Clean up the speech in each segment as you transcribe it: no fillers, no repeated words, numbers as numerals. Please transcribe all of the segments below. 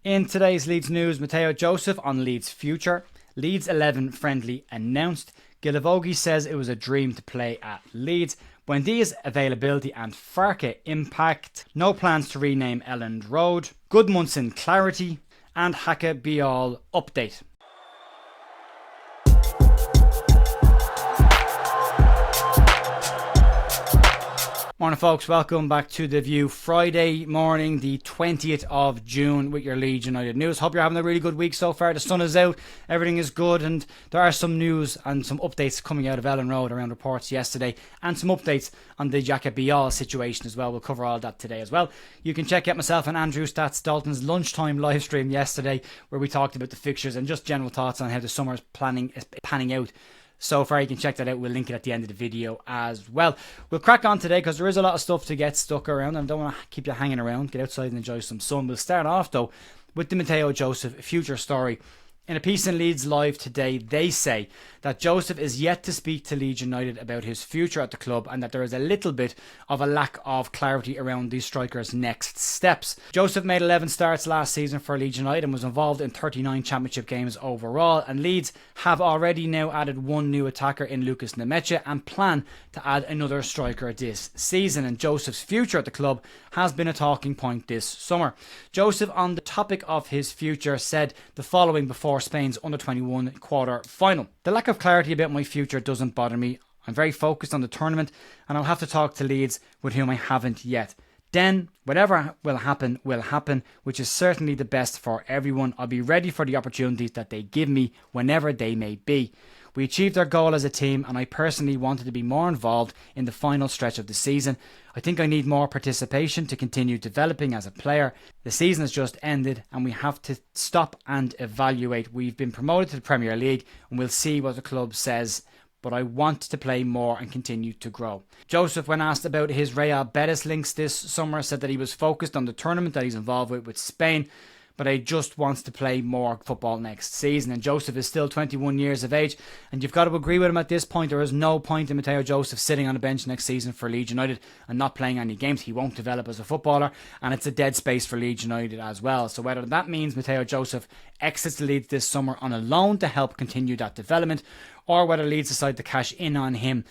In today's Leeds news, Matteo Joseph on Leeds' future. Leeds 11 friendly announced. Gilivogi says it was a dream to play at Leeds. Buendia's availability and Farke impact. No plans to rename Elland Road. Gudmundsson clarity. And Jaka Bijol update. Morning folks, welcome back to The View. Friday morning, the 20th of June with your Leeds United news. Hope you're having a really good week so far. The sun is out, everything is good, and there are some news and some updates coming out of Elland Road around reports yesterday, and some updates on the Jaka Bijol situation as well. We'll cover all that today as well. You can check out myself and Andrew Stats Dalton's lunchtime live stream yesterday, where we talked about the fixtures and just general thoughts on how the summer is panning out so far. You can check that out. We'll link it at the end of the video as well. We'll crack on today because there is a lot of stuff to get stuck around, and I don't want to keep you hanging around. Get outside and enjoy some sun. We'll start off though with the Matteo Joseph future story. In a piece in Leeds Live today, they say that Joseph is yet to speak to Leeds United about his future at the club, and that there is a little bit of a lack of clarity around the striker's next steps. Joseph made 11 starts last season for Leeds United and was involved in 39 championship games overall, and Leeds have already now added one new attacker in Lucas Nemecha and plan to add another striker this season, and Joseph's future at the club has been a talking point this summer. Joseph, on the topic of his future, said the following before Spain's under-21 quarter final. The lack of clarity about my future doesn't bother me. I'm very focused on the tournament, and I'll have to talk to Leeds, with whom I haven't yet. Then, whatever will happen, which is certainly the best for everyone. I'll be ready for the opportunities that they give me, whenever they may be. We achieved our goal as a team, and I personally wanted to be more involved in the final stretch of the season. I think I need more participation to continue developing as a player. The season has just ended, and we have to stop and evaluate. We've been promoted to the Premier League, and we'll see what the club says, but I want to play more and continue to grow. Joseph, when asked about his Real Betis links this summer, said that he was focused on the tournament that he's involved with Spain, but he just wants to play more football next season. And Joseph is still 21 years of age, and you've got to agree with him at this point. There is no point in Matteo Joseph sitting on the bench next season for Leeds United and not playing any games. He won't develop as a footballer, and it's a dead space for Leeds United as well. So whether that means Matteo Joseph exits the Leeds this summer on a loan to help continue that development, or whether Leeds decide to cash in on him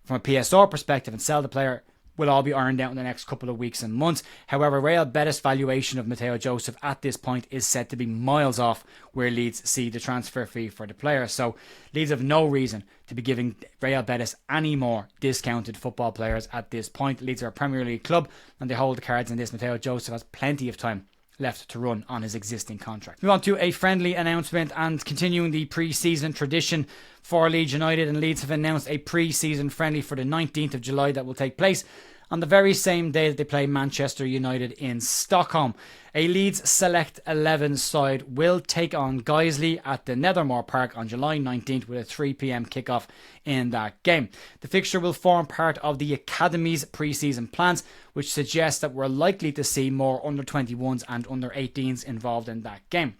from a PSR perspective and sell the player, will all be ironed out in the next couple of weeks and months. However, Real Betis' valuation of Matteo Joseph at this point is said to be miles off where Leeds see the transfer fee for the player. So Leeds have no reason to be giving Real Betis any more discounted football players at this point. Leeds are a Premier League club, and they hold the cards in this. Matteo Joseph has plenty of time left to run on his existing contract. Move on to a friendly announcement, and continuing the pre-season tradition for Leeds United, and Leeds have announced a pre-season friendly for the 19th of July that will take place on the very same day that they play Manchester United in Stockholm. A Leeds Select 11 side will take on Guiseley at the Nethermore Park on July 19th with a 3 p.m. kickoff in that game. The fixture will form part of the Academy's pre-season plans, which suggests that we're likely to see more under-21s and under-18s involved in that game.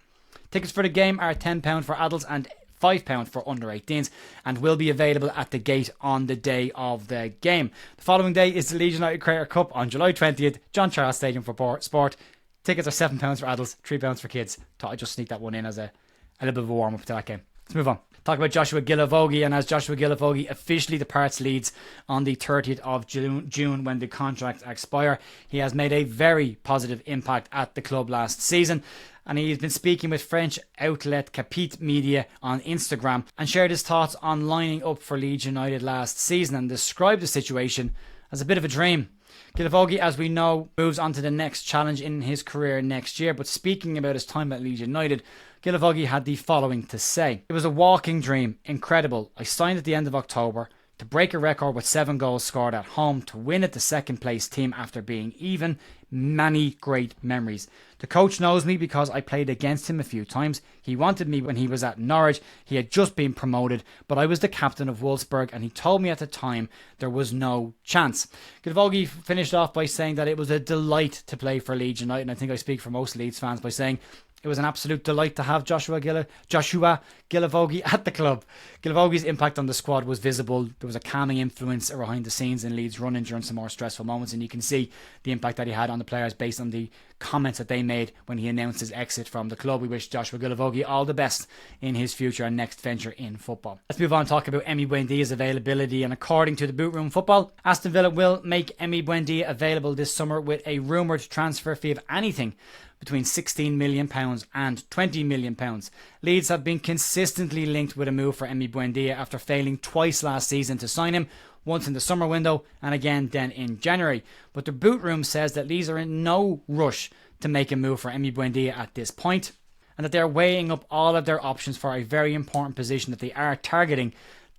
Tickets for the game are £10 for adults and £5 for under-18s, and will be available at the gate on the day of the game. The following day is the Leeds United Crater Cup on July 20th, John Charles Stadium for Sport. Tickets are £7 for adults, £3 for kids. Thought I'd just sneak that one in as a little bit of a warm-up to that game. Let's move on. Talk about Joshua Gilivogi, and as Joshua Gilivogi officially departs Leeds on the 30th of June when the contracts expire, he has made a very positive impact at the club last season, and he's been speaking with French outlet Capit Media on Instagram and shared his thoughts on lining up for Leeds United last season and described the situation as a bit of a dream. Gilivogi, as we know, moves on to the next challenge in his career next year, but speaking about his time at Leeds United, Gilivogi had the following to say. It was a walking dream, incredible. I signed at the end of October to break a record with 7 goals scored at home, to win at the second place team after being even. Many great memories. The coach knows me because I played against him a few times. He wanted me when he was at Norwich. He had just been promoted, but I was the captain of Wolfsburg, and he told me at the time there was no chance. Gudmundsson finished off by saying that it was a delight to play for Leeds United, and I think I speak for most Leeds fans by saying it was an absolute delight to have Joshua Gilivogi at the club. Gilivogi's impact on the squad was visible. There was a calming influence behind the scenes in Leeds running during some more stressful moments, and you can see the impact that he had on the players based on the comments that they made when he announced his exit from the club. We wish Joshua Gilivogi all the best in his future and next venture in football. Let's move on and talk about Emmy Buendia's availability. And according to the Boot Room Football, Aston Villa will make Emmy Buendia available this summer with a rumoured transfer fee of anything between £16 million and £20 million. Leeds have been consistently linked with a move for Emmy Buendia after failing twice last season to sign him, once in the summer window and again then in January. But the Boot Room says that Leeds are in no rush to make a move for Emmy Buendia at this point, and that they are weighing up all of their options for a very important position that they are targeting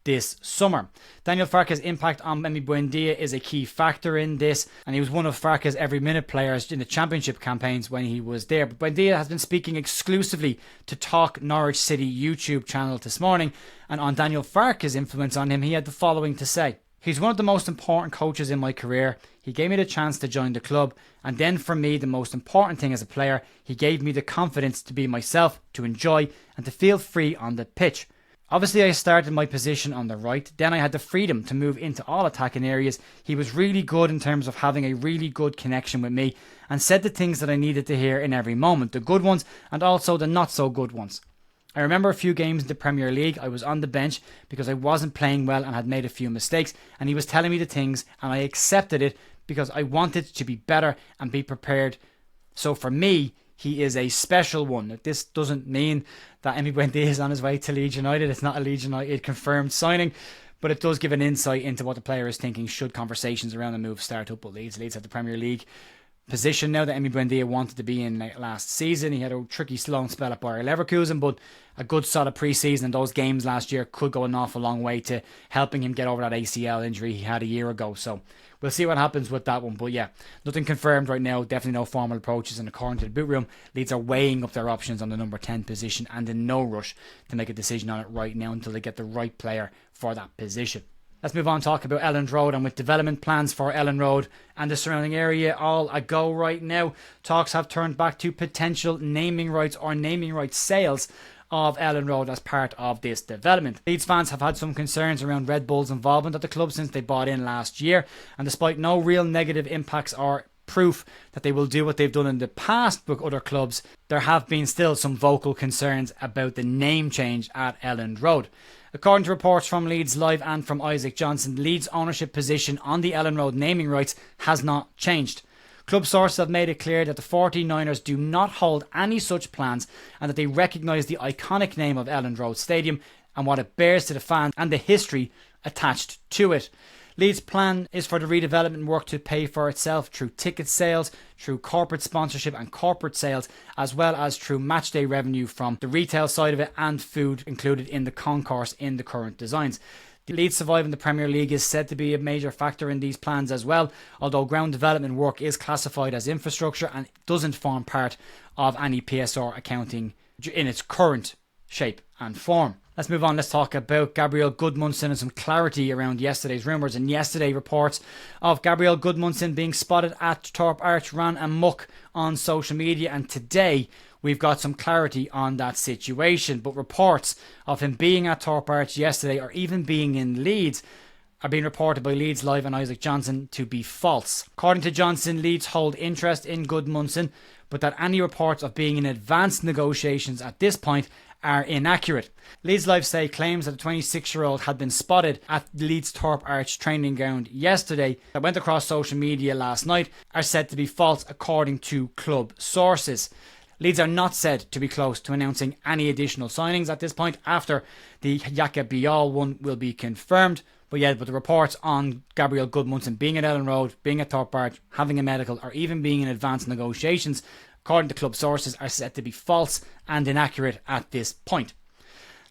this summer. Daniel Farke's impact on Emmy Buendia is a key factor in this, and he was one of Farke's every minute players in the championship campaigns when he was there. But Buendia has been speaking exclusively to Talk Norwich City YouTube channel this morning, and on Daniel Farke's influence on him, he had the following to say. He's one of the most important coaches in my career. He gave me the chance to join the club, and then for me, the most important thing as a player, he gave me the confidence to be myself, to enjoy, and to feel free on the pitch. Obviously, I started my position on the right, then I had the freedom to move into all attacking areas. He was really good in terms of having a really good connection with me and said the things that I needed to hear in every moment, the good ones and also the not so good ones. I remember a few games in the Premier League, I was on the bench because I wasn't playing well and had made a few mistakes, and he was telling me the things and I accepted it because I wanted to be better and be prepared. So for me, he is a special one. This doesn't mean that Emmy Buendia is on his way to Leeds United. It's not a Leeds United confirmed signing, but it does give an insight into what the player is thinking should conversations around the move start up with Leeds. Leeds have the Premier League position now that Emmy Buendia wanted to be in last season. He had a tricky long spell at Bayer Leverkusen, but a good solid pre-season and those games last year could go an awful long way to helping him get over that ACL injury he had a year ago. So we'll see what happens with that one. But yeah, nothing confirmed right now. Definitely no formal approaches. And according to the Boot Room, Leeds are weighing up their options on the number 10 position and in no rush to make a decision on it right now until they get the right player for that position. Let's move on and talk about Elland Road, and with development plans for Elland Road and the surrounding area all a go right now, talks have turned back to potential naming rights or naming rights sales of Elland Road as part of this development. Leeds fans have had some concerns around Red Bull's involvement at the club since they bought in last year, and despite no real negative impacts or proof that they will do what they've done in the past with other clubs, there have been still some vocal concerns about the name change at Elland Road. According to reports from Leeds Live and from Isaac Johnson, Leeds' ownership position on the Elland Road naming rights has not changed. Club sources have made it clear that the 49ers do not hold any such plans and that they recognise the iconic name of Elland Road Stadium and what it bears to the fans and the history attached to it. Leeds' plan is for the redevelopment work to pay for itself through ticket sales, through corporate sponsorship and corporate sales, as well as through matchday revenue from the retail side of it and food included in the concourse in the current designs. The Leeds surviving the Premier League is said to be a major factor in these plans as well, although ground development work is classified as infrastructure and doesn't form part of any PSR accounting in its current shape and form. Let's move on. Let's talk about Gabriel Gudmundsson and some clarity around yesterday's rumours. And yesterday, reports of Gabriel Gudmundsson being spotted at Thorpe Arch ran amok on social media. And today, we've got some clarity on that situation. But reports of him being at Thorpe Arch yesterday or even being in Leeds are being reported by Leeds Live and Isaac Johnson to be false. According to Johnson, Leeds hold interest in Gudmundsson, but that any reports of being in advanced negotiations at this point are inaccurate. Leeds Live say claims that a 26-year-old had been spotted at Leeds Thorpe Arch training ground yesterday that went across social media last night are said to be false according to club sources. Leeds are not said to be close to announcing any additional signings at this point after the Jaka Bijol one will be confirmed. But the reports on Gabriel Gudmundsson being at Elland Road, being at Thorpe Arch, having a medical or even being in advanced negotiations, according to club sources, are said to be false and inaccurate at this point.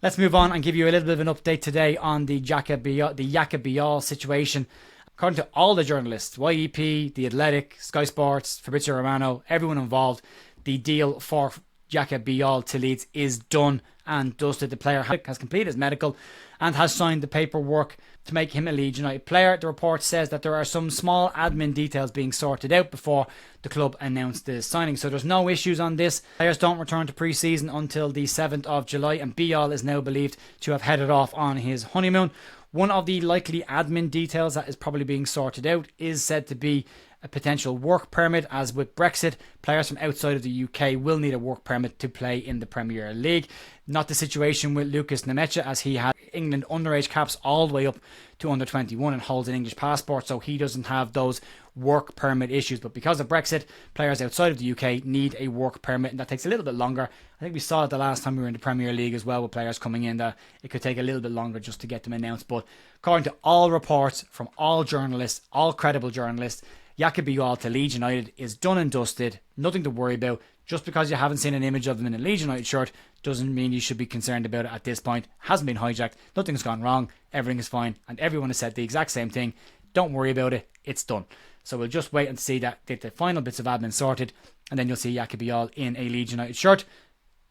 Let's move on and give you a little bit of an update today on the Jaka Bijol situation. According to all the journalists, YEP, The Athletic, Sky Sports, Fabrizio Romano, everyone involved, the deal for Jaka Bijol to Leeds is done and dusted. The player has completed his medical and has signed the paperwork to make him a Leeds United player. The report says that there are some small admin details being sorted out before the club announced the signing. So there's no issues on this. Players don't return to pre-season until the 7th of July and Bijol is now believed to have headed off on his honeymoon. One of the likely admin details that is probably being sorted out is said to be a potential work permit. As with Brexit, players from outside of the UK will need a work permit to play in the Premier League. Not the situation with Lucas Nemecha, as he had England underage caps all the way up to under 21 and holds an English passport, so he doesn't have those work permit issues. But because of Brexit, players outside of the UK need a work permit, and that takes a little bit longer. I think we saw it the last time we were in the Premier League as well, with players coming in, that it could take a little bit longer just to get them announced. But according to all reports from all journalists, all credible journalists, Jakab to Leeds United is done and dusted. Nothing to worry about. Just because you haven't seen an image of him in a Leeds United shirt doesn't mean you should be concerned about it at this point. Hasn't been hijacked. Nothing's gone wrong. Everything is fine. And everyone has said the exact same thing. Don't worry about it. It's done. So we'll just wait and see that get the final bits of admin sorted, and then you'll see Jakab in a Leeds United shirt.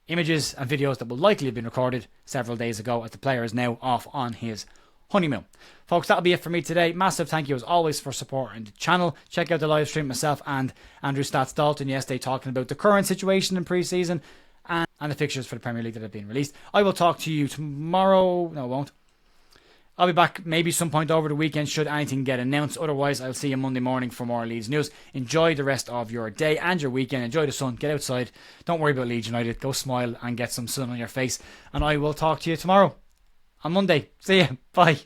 Images and videos that will likely have been recorded several days ago, as the player is now off on his honeymoon. Folks, that'll be it for me today. Massive thank you as always for supporting the channel. Check out the live stream, myself and Andrew Stats Dalton yesterday, talking about the current situation in pre-season and the fixtures for the Premier League that have been released. I will talk to you tomorrow. No, I won't. I'll be back maybe some point over the weekend should anything get announced. Otherwise, I'll see you Monday morning for more Leeds news. Enjoy the rest of your day and your weekend. Enjoy the sun. Get outside. Don't worry about Leeds United. Go smile and get some sun on your face. And I will talk to you tomorrow on Monday. See ya. Bye.